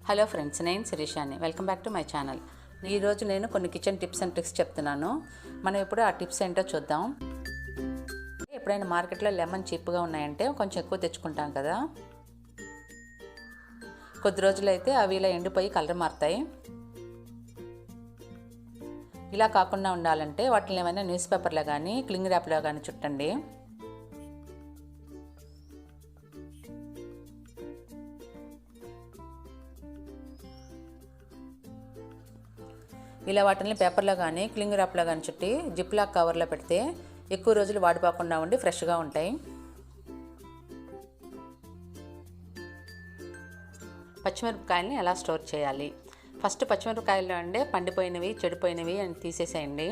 Hello friends, నేను శిరీషాని. Welcome back to my channel. ఈరోజు నేను కొన్ని కిచెన్ టిప్స్ అండ్ ట్రిక్స్ చెప్తున్నాను. మనం ఇప్పుడు ఆ టిప్స్ ఏంటో చూద్దాం. ఎప్పుడైనా మార్కెట్లో లెమన్ చీప్గా ఉన్నాయంటే కొంచెం ఎక్కువ తెచ్చుకుంటాం కదా. కొద్ది రోజులు అయితే అవి ఇలా ఎండిపోయి కలర్ మారుతాయి. ఇలా కాకుండా ఉండాలంటే వాటిని ఏమైనా న్యూస్ పేపర్లో కానీ క్లింగ్ ర్యాప్లో కానీ చుట్టండి. ఇలా వాటిని పేపర్లో కానీ క్లింగ్ ర్యాప్లో కానీ చుట్టి జిప్లాక్ కవర్లో పెడితే ఎక్కువ రోజులు వాడిపోకుండా ఉండి ఫ్రెష్గా ఉంటాయి. పచ్చిమిరపకాయలని ఎలా స్టోర్ చేయాలి? ఫస్ట్ పచ్చిమిరపకాయల్లో ఉండే పండిపోయినవి, చెడిపోయినవి అని తీసేసేయండి.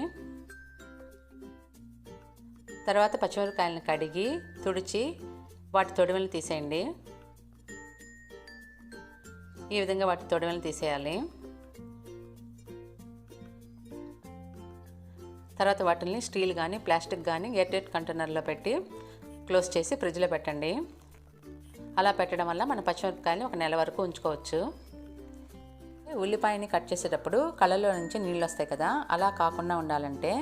తర్వాత పచ్చిమిరపకాయలను కడిగి తుడిచి వాటి తొడిమలు తీసేయండి. ఈ విధంగా వాటి తొడిమలు తీసేయాలి. తర్వాత వాటిని స్టీల్ కానీ ప్లాస్టిక్ కానీ ఎయిర్టైట్ కంటైనర్లో పెట్టి క్లోజ్ చేసి ఫ్రిడ్జ్లో పెట్టండి. అలా పెట్టడం వల్ల మన పచ్చిమిరపకాయలు ఒక నెల వరకు ఉంచుకోవచ్చు. ఉల్లిపాయని కట్ చేసేటప్పుడు కళ్ళలో నుంచి నీళ్ళు వస్తాయి కదా, అలా కాకుండా ఉండాలంటే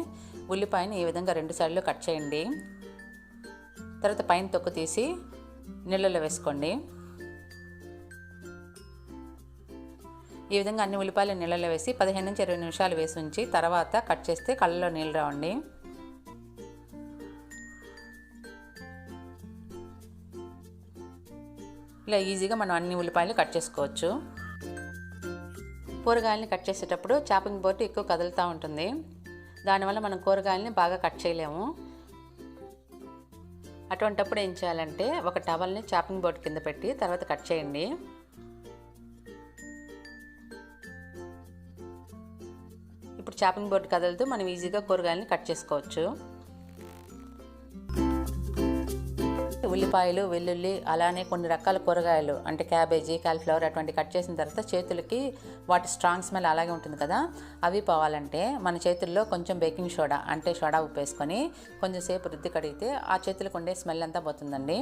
ఉల్లిపాయని ఈ విధంగా 2 సైడ్లు కట్ చేయండి. తర్వాత పైన తొక్కు తీసి నీళ్ళలో వేసుకోండి. ఈ విధంగా అన్ని ఉల్లిపాయలు నీళ్ళలో వేసి 15 నుంచి 20 నిమిషాలు వేసి ఉంచి తర్వాత కట్ చేస్తే కళ్ళలో నీళ్ళు రావండి. ఇలా ఈజీగా మనం అన్ని ఉల్లిపాయలు కట్ చేసుకోవచ్చు. కూరగాయలని కట్ చేసేటప్పుడు చాపింగ్ బోర్డు ఎక్కువ కదులుతూ ఉంటుంది. దానివల్ల మనం కూరగాయలని బాగా కట్ చేయలేము. అటువంటప్పుడు ఏం చేయాలంటే ఒక టవల్ని చాపింగ్ బోర్డు కింద పెట్టి తర్వాత కట్ చేయండి. ఇప్పుడు చాపింగ్ బోర్డు కదులుతూ మనం ఈజీగా కూరగాయలని కట్ చేసుకోవచ్చు. ఉల్లిపాయలు, వెల్లుల్లి, అలానే కొన్ని రకాల కూరగాయలు అంటే క్యాబేజీ, కాలీఫ్లవర్ అటువంటి కట్ చేసిన తర్వాత చేతులకి వాటి స్ట్రాంగ్ స్మెల్ అలాగే ఉంటుంది కదా, అవి పోవాలంటే మన చేతుల్లో కొంచెం బేకింగ్ సోడా అంటే సోడా ఉప్పు వేసుకొని కొంచెం సేపు రుద్ది కడిగితే ఆ చేతులకు ఉండే స్మెల్ అంతా పోతుందండి.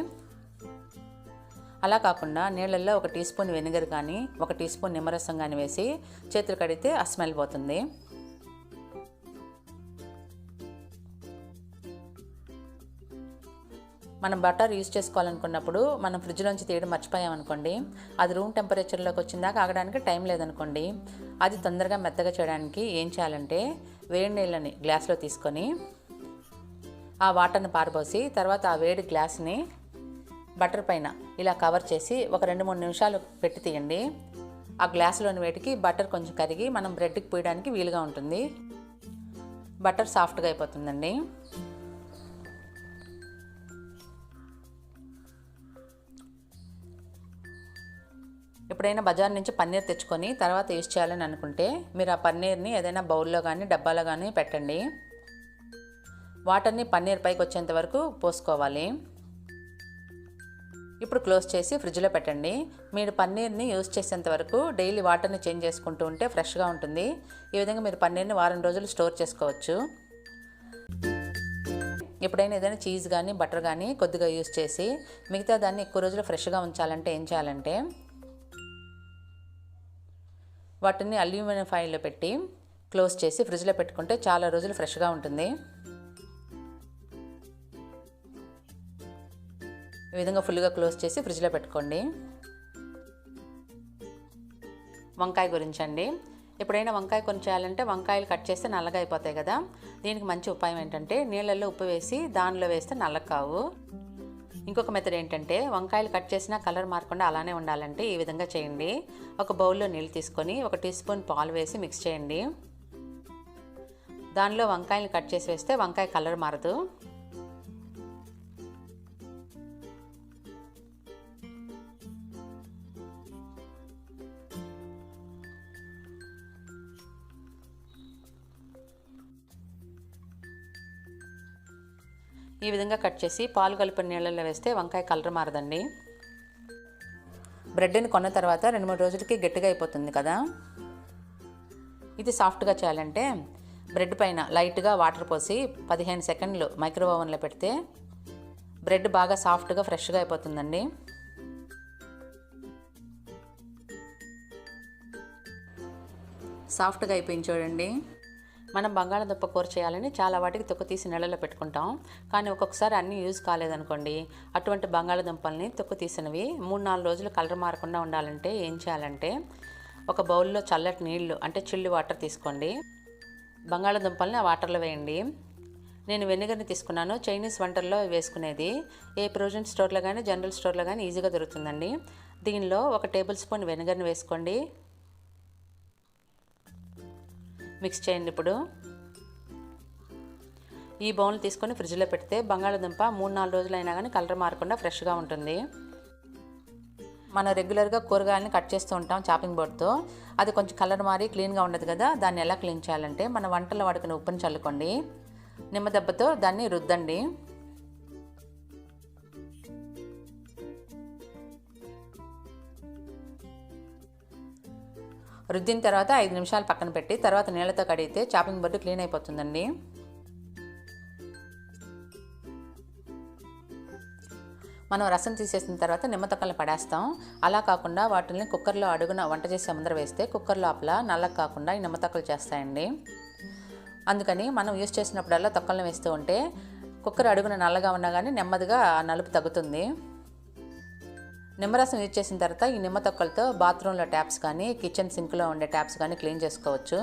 అలా కాకుండా నీళ్ళల్లో 1 టీ స్పూన్ వెనిగర్ కానీ 1 టీ స్పూన్ నిమ్మరసం కానీ వేసి చేతులు కడిగితే ఆ స్మెల్ పోతుంది. మనం బటర్ యూజ్ చేసుకోవాలనుకున్నప్పుడు మనం ఫ్రిడ్జ్లోంచి తీయడం మర్చిపోయామనుకోండి, అది రూమ్ టెంపరేచర్లోకి వచ్చిందాక ఆగడానికి టైం లేదనుకోండి, అది తొందరగా మెత్తగా చేయడానికి ఏం చేయాలంటే వేడి నీళ్ళని గ్లాస్లో తీసుకొని ఆ వాటర్ని పారబోసి తర్వాత ఆ వేడి గ్లాస్ని బటర్ పైన ఇలా కవర్ చేసి ఒక 2-3 నిమిషాలు పెట్టి తీయండి. ఆ గ్లాసులోని వేడికి బటర్ కొంచెం కరిగి మనం బ్రెడ్కి పూయడానికి వీలుగా ఉంటుంది. బటర్ సాఫ్ట్గా అయిపోతుందండి. ఎప్పుడైనా బజార్ నుంచి పన్నీర్ తెచ్చుకొని తర్వాత యూజ్ చేయాలని అనుకుంటే మీరు ఆ పన్నీర్ని ఏదైనా బౌల్లో కానీ డబ్బాలో కానీ పెట్టండి. వాటర్ని పన్నీర్ పైకి వచ్చేంత వరకు పోసుకోవాలి. ఇప్పుడు క్లోజ్ చేసి ఫ్రిడ్జ్లో పెట్టండి. మీరు పన్నీర్ని యూజ్ చేసేంత వరకు డైలీ వాటర్ని చేంజ్ చేసుకుంటూ ఉంటే ఫ్రెష్గా ఉంటుంది. ఈ విధంగా మీరు పన్నీర్ని వారం రోజులు స్టోర్ చేసుకోవచ్చు. ఎప్పుడైనా ఏదైనా చీజ్ కానీ బటర్ కానీ కొద్దిగా యూజ్ చేసి మిగతా దాన్ని ఎక్కువ రోజులు ఫ్రెష్గా ఉంచాలంటే ఏం చేయాలంటే వాటిని అల్యూమినియం ఫాయిల్లో పెట్టి క్లోజ్ చేసి ఫ్రిడ్జ్లో పెట్టుకుంటే చాలా రోజులు ఫ్రెష్గా ఉంటుంది. ఈ విధంగా ఫుల్గా క్లోజ్ చేసి ఫ్రిడ్జ్లో పెట్టుకోండి. వంకాయ గురించి అండి, ఎప్పుడైనా వంకాయ కొని చేయాలంటే వంకాయలు కట్ చేస్తే నల్లగా అయిపోతాయి కదా, దీనికి మంచి ఉపాయం ఏంటంటే నీళ్ళల్లో ఉప్పు వేసి దానిలో వేస్తే నల్లగా కావు. ఇంకొక మెథడ్ ఏంటంటే వంకాయలు కట్ చేసినా కలర్ మారకుండా అలానే ఉండాలంటే ఈ విధంగా చేయండి. ఒక బౌల్లో నీళ్ళు తీసుకొని 1 టీ స్పూన్ పాలు వేసి మిక్స్ చేయండి. దానిలో వంకాయలు కట్ చేసి వేస్తే వంకాయ కలర్ మారదు. ఈ విధంగా కట్ చేసి పాలు కలిపిన నీళ్ళల్లో వేస్తే వంకాయ కలర్ మారదండి. బ్రెడ్ని కొన్న తర్వాత 2-3 రోజులకి గట్టిగా అయిపోతుంది కదా. ఇది సాఫ్ట్గా చేయాలంటే బ్రెడ్ పైన లైట్గా వాటర్ పోసి 15 సెకండ్లు మైక్రోవేవ్ ఓవెన్లో పెడితే బ్రెడ్ బాగా సాఫ్ట్గా ఫ్రెష్గా అయిపోతుందండి. సాఫ్ట్గా అయిపోయింది చూడండి. మనం బంగాళాదుంప కూర చేయాలని చాలా వాటికి తొక్క తీసి నీళ్ళలో పెట్టుకుంటాం. కానీ ఒక్కొక్కసారి అన్నీ యూజ్ కాలేదనుకోండి, అటువంటి బంగాళాదుంపల్ని తొక్క తీసినవి 3-4 రోజులు కలర్ మారకుండా ఉండాలంటే ఏం చేయాలంటే, ఒక బౌల్లో చల్లటి నీళ్లు అంటే చిల్లు వాటర్ తీసుకోండి. బంగాళాదుంపల్ని ఆ వాటర్లో వేయండి. నేను వెనిగర్ని తీసుకున్నాను. చైనీస్ వంటల్లో వేసుకునేది ఏ ప్రొవిజన్ స్టోర్లో కానీ జనరల్ స్టోర్లో కానీ ఈజీగా దొరుకుతుందండి. దీనిలో 1 టేబుల్ స్పూన్ వెనిగర్ని వేసుకోండి. మిక్స్ చేయండి. ఇప్పుడు ఈ బౌల్ తీసుకొని ఫ్రిడ్జ్లో పెడితే బంగాళాదుంప 3-4 రోజులైనా కానీ కలర్ మారకుండా ఫ్రెష్గా ఉంటుంది. మనం రెగ్యులర్గా కూరగాయలని కట్ చేస్తూ ఉంటాం చాపింగ్ బోర్డ్తో. అది కొంచెం కలర్ మారి క్లీన్గా ఉండదు కదా. దాన్ని ఎలా క్లీన్ చేయాలంటే, మన వంటలో వాడుకునే ఉప్పుని చల్లుకోండి. నిమ్మదెబ్బతో దాన్ని రుద్దండి. రుద్దిన తర్వాత 5 నిమిషాలు పక్కన పెట్టి తర్వాత నీళ్ళతో కడిగితే చాపింగ్ బోర్డు క్లీన్ అయిపోతుందండి. మనం రసం తీసేసిన తర్వాత నిమ్మతొక్కల్ని పడేస్తాం. అలా కాకుండా వాటిని కుక్కర్లో అడుగున వంట చేసే ముందర వేస్తే కుక్కర్ లోపల నల్లగా కాకుండా ఈ నిమ్మతొక్కలు చేస్తాయండి. అందుకని మనం యూజ్ చేసినప్పుడల్లా తొక్కల్ని వేస్తూ ఉంటే కుక్కర్ అడుగున నల్లగా ఉన్నా కానీ నెమ్మదిగా నలుపు తగ్గుతుంది. నిమ్మరసం యూజ్ చేసిన తర్వాత ఈ నిమ్మ తొక్కలతో బాత్రూంలో ట్యాప్స్ కానీ కిచెన్ సింక్లో ఉండే ట్యాప్స్ కానీ క్లీన్ చేసుకోవచ్చు.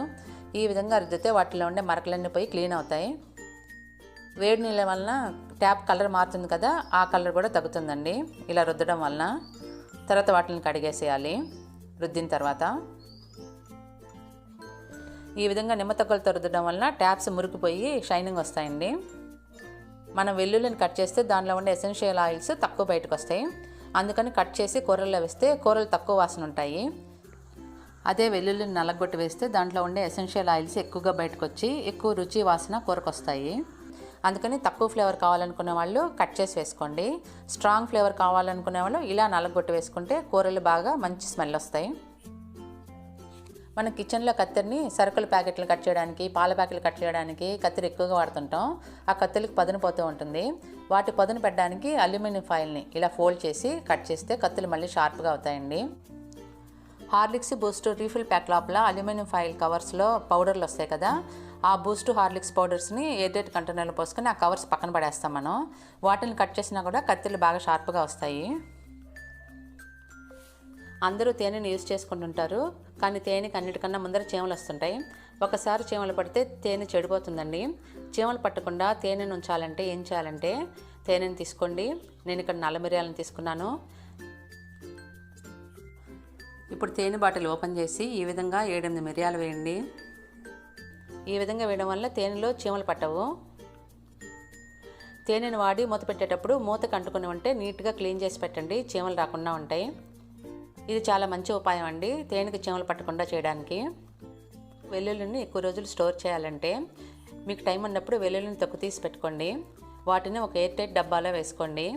ఈ విధంగా రుద్దితే వాటిలో ఉండే మరకలన్నీ పోయి క్లీన్ అవుతాయి. వేడి నీళ్ళ వలన ట్యాప్ కలర్ మారుతుంది కదా, ఆ కలర్ కూడా తగ్గుతుందండి ఇలా రుద్దడం వలన. తర్వాత వాటిని కడిగేసేయాలి రుద్దిన తర్వాత. ఈ విధంగా నిమ్మ తొక్కలతో రుద్దడం వలన ట్యాప్స్ మురికిపోయి షైనింగ్ వస్తాయండి. మనం వెల్లుల్లిని కట్ చేస్తే దానిలో ఉండే ఎసెన్షియల్ ఆయిల్స్ తక్కువ బయటకు వస్తాయి. అందుకని కట్ చేసి కూరల్లో వేస్తే కూరలు తక్కువ వాసన ఉంటాయి. అదే వెల్లుల్లిని నలగొట్టి వేస్తే దాంట్లో ఉండే ఎసెన్షియల్ ఆయిల్స్ ఎక్కువగా బయటకు వచ్చి ఎక్కువ రుచి వాసన కూరకు వస్తాయి. అందుకని తక్కువ ఫ్లేవర్ కావాలనుకునే వాళ్ళు కట్ చేసి వేసుకోండి. స్ట్రాంగ్ ఫ్లేవర్ కావాలనుకునే వాళ్ళు ఇలా నలగొట్టి వేసుకుంటే కూరలు బాగా మంచి స్మెల్ వస్తాయి. మన కిచెన్లో కత్తెరని సరుకుల ప్యాకెట్లు కట్ చేయడానికి, పాల ప్యాకెట్లు కట్ చేయడానికి కత్తెర ఎక్కువగా వాడుతుంటాం. ఆ కత్తెరకి పదును పోతూ ఉంటుంది. వాటి పదును పెట్టడానికి అల్యూమినియం ఫాయిల్ని ఇలా ఫోల్డ్ చేసి కట్ చేస్తే కత్తులు మళ్ళీ షార్ప్గా అవుతాయండి. హార్లిక్స్ బూస్ట్ రీఫిల్ ప్యాక్ లోపల అల్యూమినియం ఫాయిల్ కవర్స్లో పౌడర్లు వస్తాయి కదా, ఆ బూస్ట్ హార్లిక్స్ పౌడర్స్ని ఎయిర్టైట్ కంటైనర్లో పోసుకొని ఆ కవర్స్ పక్కన పడేస్తాం మనం. వాటిని కట్ చేసినా కూడా కత్తులు బాగా షార్ప్గా వస్తాయి. అందరూ తేనెని యూజ్ చేసుకుంటుంటారు, కానీ తేనెకి అన్నిటికన్నా ముందర చీమలు వస్తుంటాయి. ఒకసారి చీమలు పడితే తేనె చెడిపోతుందండి. చీమలు పట్టకుండా తేనెను ఉంచాలంటే ఏం చేయాలంటే, తేనెని తీసుకోండి. నేను ఇక్కడ నల్ల మిరియాలను తీసుకున్నాను. ఇప్పుడు తేనె బాటిల్ ఓపెన్ చేసి ఈ విధంగా 7-8 మిరియాలు వేయండి. ఈ విధంగా వేయడం వల్ల తేనెలో చీమలు పట్టవు. తేనెను వాడి మూత పెట్టేటప్పుడు మూతకు అంటుకుని ఉంటే నీట్గా క్లీన్ చేసి పెట్టండి, చీమలు రాకుండా ఉంటాయి. ఇది చాలా మంచి ఉపాయం అండి తేనెకి చీమలు పట్టకుండా చేయడానికి. వెల్లుల్లిని ఎక్కువ రోజులు స్టోర్ చేయాలంటే మీకు టైం ఉన్నప్పుడు వెల్లుల్లిని తొక్కు తీసి పెట్టుకోండి. వాటిని ఒక ఎయిర్ టైట్ డబ్బాలో వేసుకోండి.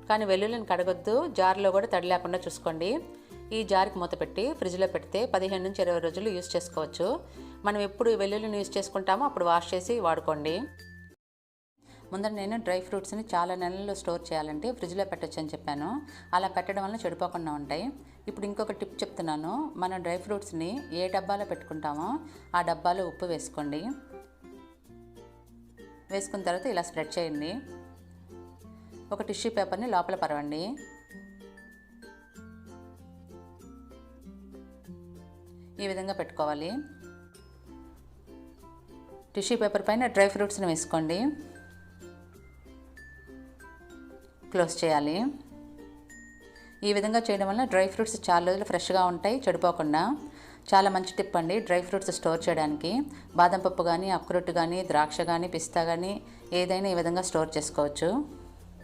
కానీ వెల్లుల్లిని కడగొద్దు, జార్లో కూడా తడి లేకుండా చూసుకోండి. ఈ జార్కి మూత పెట్టి ఫ్రిడ్జ్లో పెడితే 15 నుంచి 20 రోజులు యూజ్ చేసుకోవచ్చు. మనం ఎప్పుడు వెల్లుల్లిని యూజ్ చేసుకుంటామో అప్పుడు వాష్ చేసి వాడుకోండి. ముందర నేను డ్రై ఫ్రూట్స్ని చాలా నెలల్లో స్టోర్ చేయాలంటే ఫ్రిడ్జ్లో పెట్టచ్చు అని చెప్పాను. అలా పెట్టడం వల్ల చెడిపోకుండా ఉంటాయి. ఇప్పుడు ఇంకొక టిప్ చెప్తున్నాను. మన డ్రై ఫ్రూట్స్ని ఏ డబ్బాలో పెట్టుకుంటామో ఆ డబ్బాలో ఉప్పు వేసుకోండి. వేసుకున్న తర్వాత ఇలా స్ప్రెడ్ చేయండి. ఒక టిష్యూ పేపర్ని లోపల పరవండి. ఈ విధంగా పెట్టుకోవాలి. టిష్యూ పేపర్ పైన డ్రై ఫ్రూట్స్ని వేసుకోండి. క్లోజ్ చేయాలి. ఈ విధంగా చేయడం వల్ల డ్రై ఫ్రూట్స్ చాలా రోజులు ఫ్రెష్గా ఉంటాయి, చెడిపోకుండా. చాలా మంచి టిప్ అండి డ్రై ఫ్రూట్స్ స్టోర్ చేయడానికి. బాదం పప్పు కానీ, అక్రోట్ కానీ, ద్రాక్ష కానీ, పిస్తా కానీ ఏదైనా ఈ విధంగా స్టోర్ చేసుకోవచ్చు.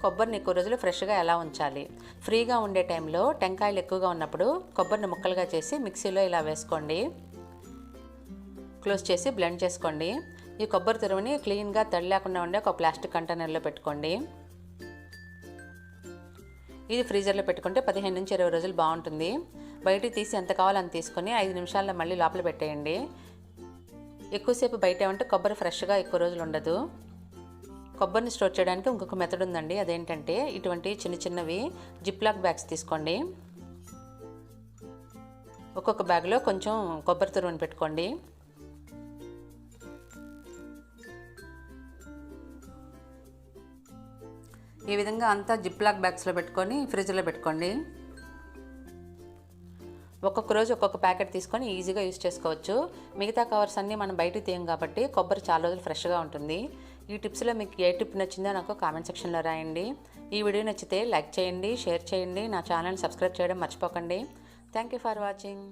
కొబ్బరిని ఎక్కువ రోజులు ఫ్రెష్గా ఎలా ఉంచాలి? ఫ్రీగా ఉండే టైంలో టెంకాయలు ఎక్కువగా ఉన్నప్పుడు కొబ్బరిని ముక్కలుగా చేసి మిక్సీలో ఇలా వేసుకోండి. క్లోజ్ చేసి బ్లెండ్ చేసుకోండి. ఈ కొబ్బరి తురుముని క్లీన్గా తడి లేకుండా ఉండే ఒక ప్లాస్టిక్ కంటైనర్లో పెట్టుకోండి. ఇది ఫ్రీజర్లో పెట్టుకుంటే 15 నుంచి 20 రోజులు బాగుంటుంది. బయటికి తీసి ఎంత కావాలో అంత తీసుకొని 5 నిమిషాల్లో మళ్ళీ లోపల పెట్టేయండి. ఎక్కువసేపు బయట ఉంటే కొబ్బరి ఫ్రెష్గా ఎక్కువ రోజులు ఉండదు. కొబ్బరిని స్టోర్ చేయడానికి ఇంకొక మెథడ్ ఉందండి. అదేంటంటే ఇటువంటి చిన్న చిన్నవి జిప్లాక్ బ్యాగ్స్ తీసుకోండి. ఒక్కొక్క బ్యాగ్లో కొంచెం కొబ్బరి తురుముని పెట్టుకోండి. ఈ విధంగా అంతా జిప్లాక్ బ్యాగ్స్లో పెట్టుకొని ఫ్రిడ్జ్లో పెట్టుకోండి. ఒక్కొక్క రోజు ఒక్కొక్క ప్యాకెట్ తీసుకొని ఈజీగా యూస్ చేసుకోవచ్చు. మిగతా కవర్స్ అన్నీ మనం బయటికి తీయం కాబట్టి కొబ్బరి చాలా రోజులు ఫ్రెష్గా ఉంటుంది. ఈ టిప్స్లో మీకు ఏ టిప్ నచ్చిందో నాకు కామెంట్ సెక్షన్లో రాయండి. ఈ వీడియో నచ్చితే లైక్ చేయండి, షేర్ చేయండి, నా ఛానల్ని సబ్స్క్రైబ్ చేయడం మర్చిపోకండి. Thank you for watching.